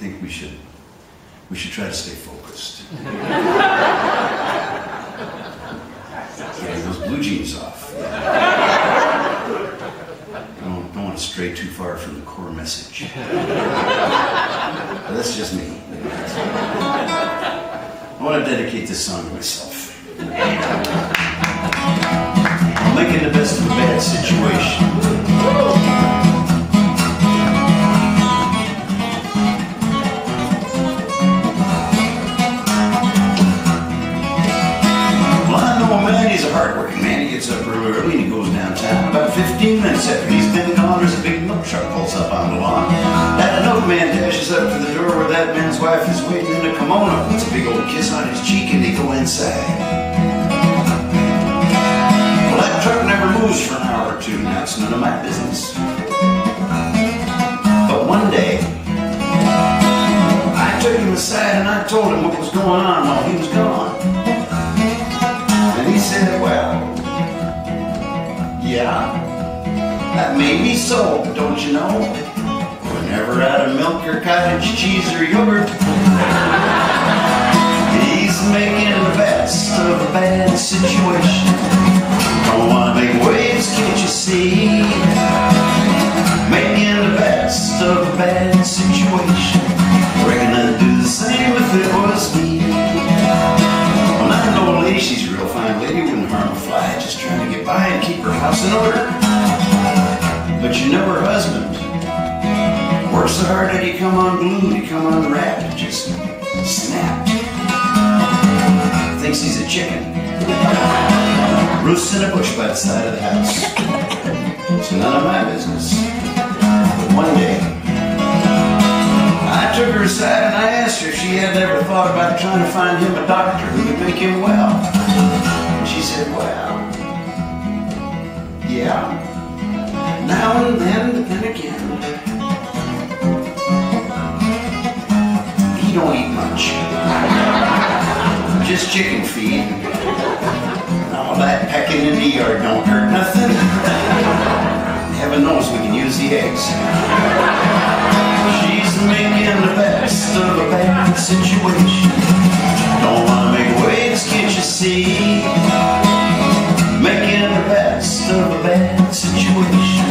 think we should try to stay focused. Getting those blue jeans off. Don't want to stray too far from the core message. But that's just me. I want to dedicate this song to myself. I'm making the best of a bad situation. He's a hard-working man. He gets up real early and he goes downtown. About 15 minutes after he's been gone, there's a big milk truck pulls up on the lawn. That milk man dashes up to the door where that man's wife is waiting in a kimono. Puts a big old kiss on his cheek and they go inside. Well, that truck never moves for an hour or two. Now it's none of my business. But one day, I took him aside and I told him what was going on while he was gone. And he said, well, yeah, that may be so, but don't you know, we're never out of milk or cottage cheese or yogurt. He's making the best of a bad situation. Don't want to make waves, can't you see? Making the best of a bad situation. Reckon I'd do the same if it was me. Well, not an old lady, she's a real fine lady, wouldn't harm a fly, just trying to get by and keep her house in order. But you know her husband works so hard that he come unglued, he come unwrapped, just snapped. Thinks he's a chicken. Roosts in a bush by the side of the house. It's none of my business. But one day, I took her aside and I asked her if she had ever thought about trying to find him a doctor who could make him well. And she said, well, yeah, now and then, but then again, he don't eat much. Just chicken feed. All that pecking in the yard don't hurt nothing. Heaven knows we can use the eggs. She's making the best of a bad situation. Don't want to make waves, can't you see? Making the best of a bad situation.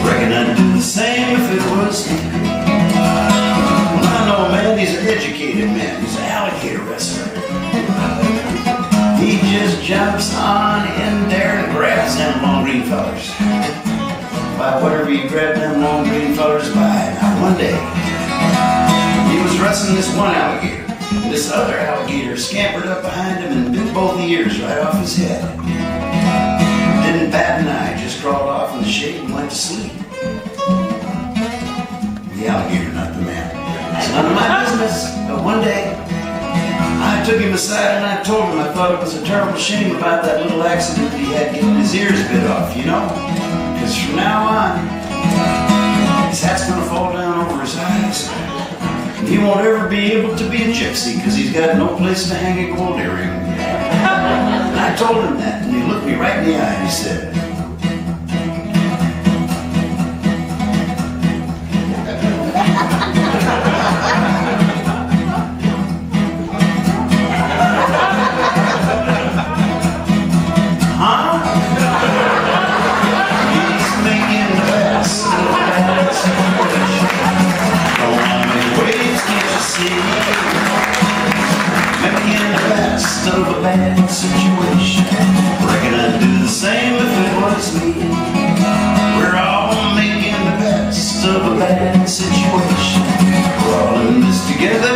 Reckon I'd do the same if it was me. Well, I know a man, he's an educated man. He's an alligator wrestler. He just jumps on in there and grabs them long green fellers. By whatever you grab them long green fellers by. Now one day, he was wrestling this one alligator. And this other alligator scampered up behind him and bit both the ears right off his head. Didn't bat an eye, just crawled off in the shade and went to sleep. The alligator, not the man. It's none of my business, but one day, I took him aside and I told him I thought it was a terrible shame about that little accident that he had getting his ears bit off, you know? Because from now on, his hat's going to fall down over his eyes. And he won't ever be able to be a gypsy because he's got no place to hang a gold earring. And I told him that, and he looked me right in the eye and he said, of a bad situation. Reckon I'd do the same if it was me. We're all making the best of a bad situation. We're all in this together.